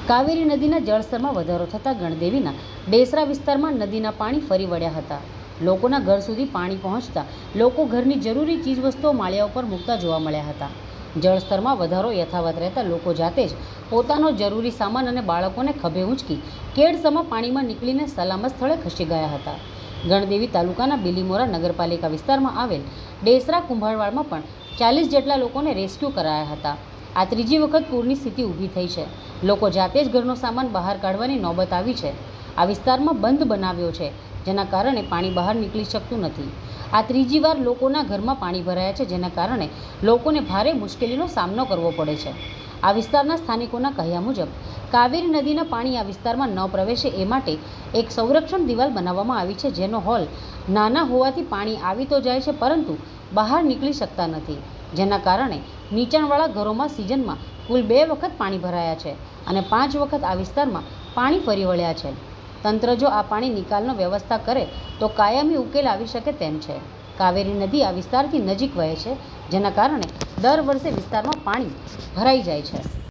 કાવેરી નદીના જળસ્તરમાં વધારો થતાં ગણદેવીના ડેસરા વિસ્તારમાં નદીના પાણી ફરી વળ્યા હતા. લોકોના ઘર સુધી પાણી પહોંચતા લોકો ઘરની જરૂરી ચીજવસ્તુઓ માળિયા ઉપર મૂકતા જોવા મળ્યા હતા. જળસ્તરમાં વધારો યથાવત રહેતા લોકો જાતે જ પોતાનો જરૂરી સામાન અને બાળકોને ખભે ઊંચકી કેડસમાં પાણીમાં નીકળીને સલામત સ્થળે ખસી ગયા હતા. ગણદેવી તાલુકાના બિલીમોરા નગરપાલિકા વિસ્તારમાં આવેલ ડેસરા કુંભારવાડમાં પણ 40 જેટલા લોકોને રેસ્ક્યુ કરાયા હતા. આ ત્રીજી વખત પૂરની સ્થિતિ ઊભી થઈ છે. લોકો જાતે જ ઘરનો સામાન બહાર કાઢવાની નોબત આવી છે. આ વિસ્તારમાં બંધ બનાવ્યો છે, જેના કારણે પાણી બહાર નીકળી શકતું નથી. આ ત્રીજી વાર લોકોના ઘરમાં પાણી ભરાયા છે, જેના કારણે લોકોને ભારે મુશ્કેલીનો સામનો કરવો પડે છે. આ વિસ્તારના સ્થાનિકોના કહ્યા મુજબ કાવેરી નદીના પાણી આ વિસ્તારમાં ન પ્રવેશે એ માટે એક સંરક્ષણ દિવાલ બનાવવામાં આવી છે, જેનો હોલ નાના હોવાથી પાણી આવી તો જાય છે, પરંતુ બહાર નીકળી શકતા નથી. જેના કારણે નીચાણવાળા ઘરોમાં સિઝનમાં કુલ 2 વખત પાણી ભરાયા છે અને 5 વખત આ વિસ્તારમાં પાણી ફરી વળ્યા છે. તંત્ર જો આ પાણી નિકાલનો વ્યવસ્થા કરે તો કાયમી ઉકેલ આવી શકે તેમ છે. કાવેરી નદી આ વિસ્તારથી નજીક વહે છે, જેના કારણે દર વર્ષે વિસ્તારમાં પાણી ભરાઈ જાય છે.